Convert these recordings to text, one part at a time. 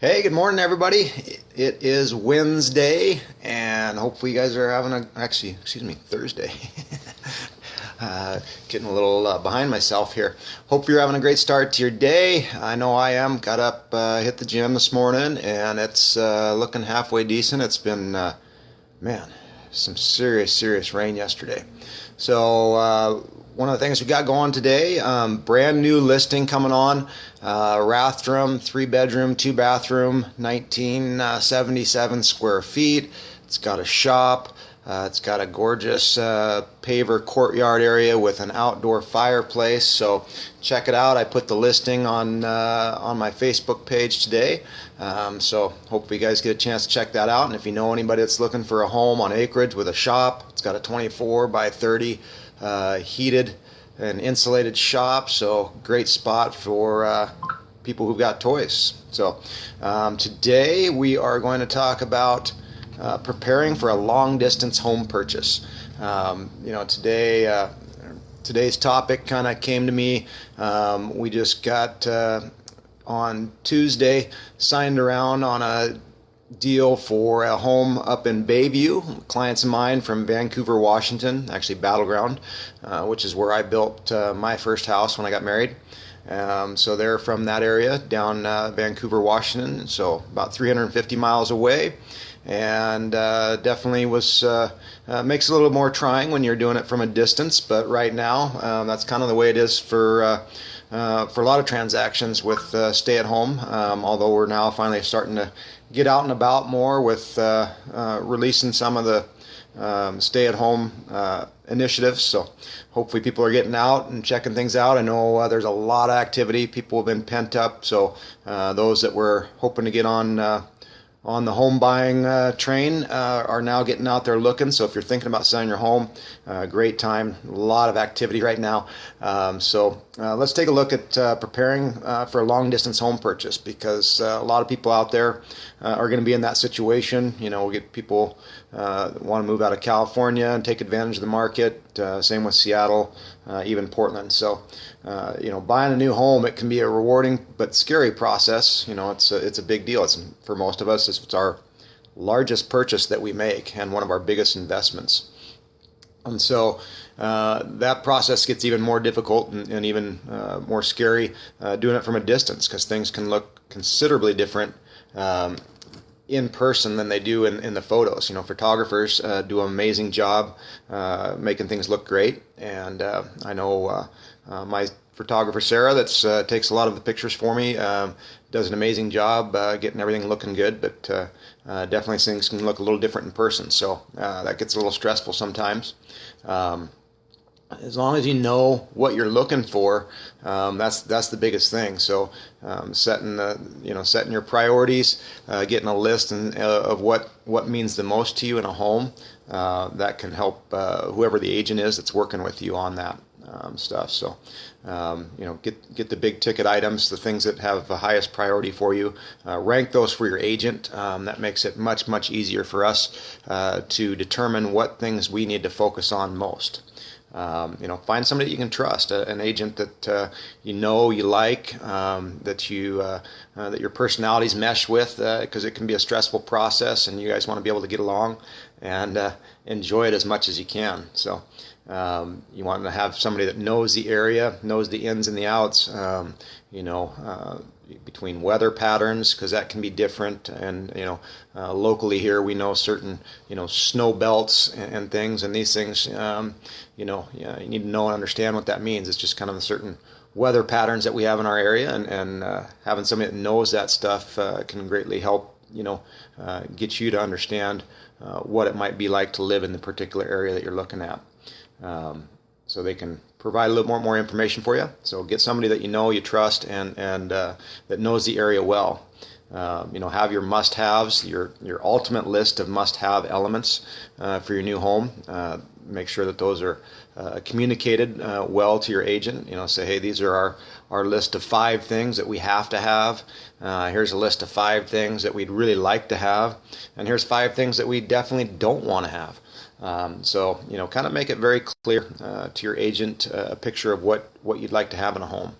Hey, good morning, everybody. It is Wednesday, and hopefully, you guys are having Thursday. Getting a little behind myself here. Hope you're having a great start to your day. I know I am. Got up, hit the gym this morning, and it's looking halfway decent. It's been, man, some serious rain yesterday. So, one of the things we got going today, brand new listing coming on. Rathdrum, 3 bedroom, 2 bathroom, 1977 square feet. It's got a shop. It's got a gorgeous paver courtyard area with an outdoor fireplace. So check it out. I put the listing on my Facebook page today. So hopefully you guys get a chance to check that out. And if you know anybody that's looking for a home on acreage with a shop, it's got a 24 by 30 heated and insulated shop. So great spot for people who've got toys. So today we are going to talk about preparing for a long distance home purchase. Today's topic kind of came to me. We just got on Tuesday signed around on a deal for a home up in Bayview. Clients of mine from Vancouver, Washington, actually Battleground, which is where I built my first house when I got married. So they're from that area down Vancouver, Washington, so about 350 miles away. And definitely was makes it a little more trying when you're doing it from a distance. But right now, that's kind of the way it is for a lot of transactions with stay at home. Although we're now finally starting to get out and about more with releasing some of the stay at home initiatives. So hopefully people are getting out and checking things out. I know there's a lot of activity. People have been pent up. So those that were hoping to get on the home buying train are now getting out there looking. So if you're thinking about selling your home, great time. A lot of activity right now. So let's take a look at preparing for a long distance home purchase, because a lot of people out there are going to be in that situation. You know, we get people that want to move out of California and take advantage of the market. Same with Seattle, even Portland. So, buying a new home, it can be a rewarding but scary process. You know, it's a big deal. It's, for most of us, it's our largest purchase that we make and one of our biggest investments. And so that process gets even more difficult and even more scary doing it from a distance, because things can look considerably different in person than they do in the photos. You know, photographers do an amazing job making things look great. And I know my photographer, Sarah, that takes a lot of the pictures for me, does an amazing job getting everything looking good. But definitely things can look a little different in person. So that gets a little stressful sometimes. As long as you know what you're looking for, that's the biggest thing. So setting your priorities, getting a list of what means the most to you in a home, that can help whoever the agent is that's working with you on that stuff. So get the big ticket items, the things that have the highest priority for you. Rank those for your agent. That makes it much easier for us to determine what things we need to focus on most. Find somebody that you can trust, an agent that you like, that your personalities mesh with, because it can be a stressful process, and you guys want to be able to get along and enjoy it as much as you can. So you want to have somebody that knows the area, knows the ins and the outs, between weather patterns, because that can be different. And locally here we know certain snow belts and things, and these things you need to know and understand what that means. It's just kind of a certain weather patterns that we have in our area, and having somebody that knows that stuff can greatly help get you to understand what it might be like to live in the particular area that you're looking at. So they can provide a little more information for you. So get somebody that you trust, and that knows the area well. Have your must-haves, your ultimate list of must-have elements for your new home. Make sure that those are communicated well to your agent. Say, hey, these are our list of 5 things that we have to have. Here's a list of 5 things that we'd really like to have, and here's 5 things that we definitely don't want to have. So kind of make it very clear to your agent a picture of what you'd like to have in a home.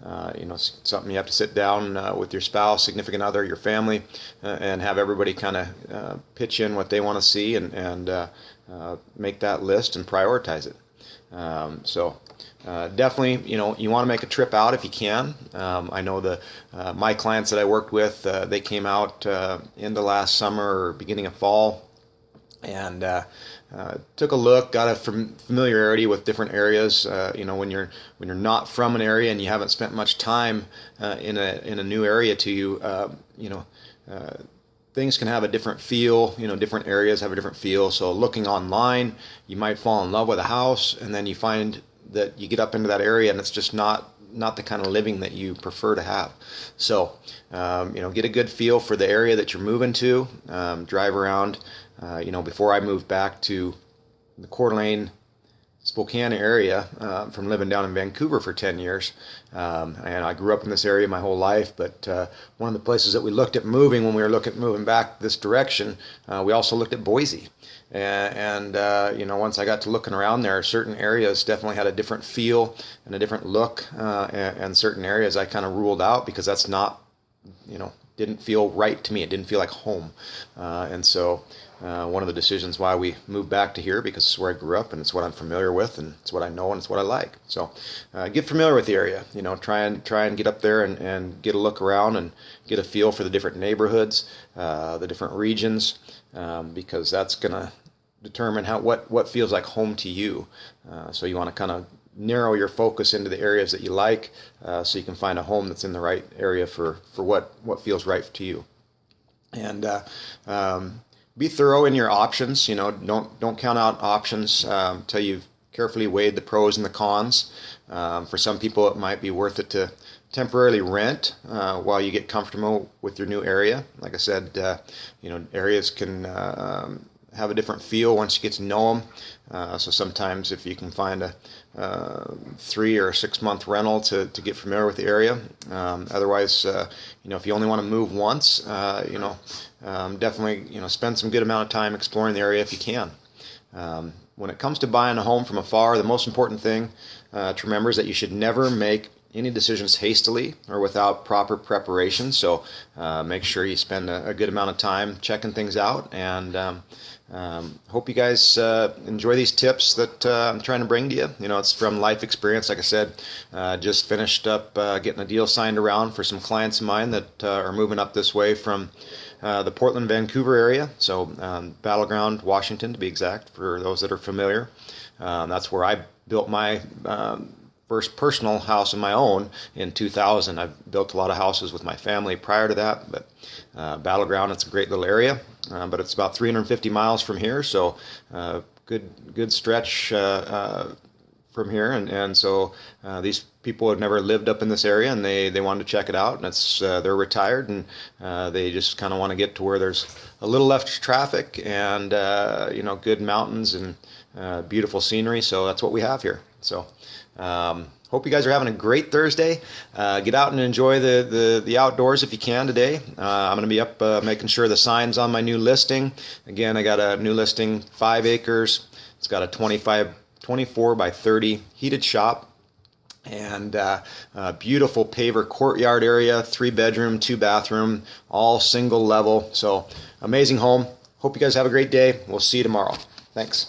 something you have to sit down with your spouse, significant other, your family, and have everybody kind of pitch in what they want to see and make that list and prioritize it. Definitely, you want to make a trip out if you can. I know my clients that I worked with, they came out into last summer or beginning of fall, and took a look, got a familiarity with different areas. When you're not from an area and you haven't spent much time in a new area to you, things can have a different feel. Different areas have a different feel. So looking online, you might fall in love with a house, and then you find that you get up into that area and it's just not the kind of living that you prefer to have. So get a good feel for the area that you're moving to. Drive around. Before I moved back to the Coeur d'Alene, Spokane area, from living down in Vancouver for 10 years. And I grew up in this area my whole life, but one of the places that we looked at moving when we were looking at moving back this direction, we also looked at Boise. And once I got to looking around there, certain areas definitely had a different feel and a different look, and certain areas I kind of ruled out because that's not, didn't feel right to me. It didn't feel like home. And so one of the decisions why we moved back to here, because it's where I grew up and it's what I'm familiar with and it's what I know and it's what I like. So get familiar with the area. Try and get up there and get a look around and get a feel for the different neighborhoods, the different regions, because that's going to determine what feels like home to you. So you want to kind of narrow your focus into the areas that you like, so you can find a home that's in the right area for what feels right to you. And be thorough in your options. Don't count out options until you've carefully weighed the pros and the cons. For some people, it might be worth it to temporarily rent while you get comfortable with your new area. Like I said, areas can have a different feel once you get to know them. So sometimes if you can find a 3 or 6 month rental to get familiar with the area. Otherwise, if you only want to move once, definitely spend some good amount of time exploring the area if you can. When it comes to buying a home from afar, the most important thing to remember is that you should never make any decisions hastily or without proper preparation. So make sure you spend a good amount of time checking things out, and hope you guys enjoy these tips that I'm trying to bring to you. It's from life experience. Like I said, just finished up getting a deal signed around for some clients of mine that are moving up this way from the Portland, Vancouver area. So Battleground, Washington, to be exact, for those that are familiar. That's where I built my first personal house of my own in 2000. I've built a lot of houses with my family prior to that, but Battleground, it's a great little area, but it's about 350 miles from here, so good stretch from here, and so these people have never lived up in this area, and they wanted to check it out, and it's they're retired, and they just kind of want to get to where there's a little less traffic and good mountains and beautiful scenery. So that's what we have here. So hope you guys are having a great Thursday. Get out and enjoy the outdoors if you can today. I'm going to be up making sure the sign's on my new listing. Again, I got a new listing, 5 acres. It's got a 24 by 30 heated shop, and beautiful paver courtyard area, 3-bedroom, 2-bathroom, all single level. So amazing home. Hope you guys have a great day. We'll see you tomorrow. Thanks.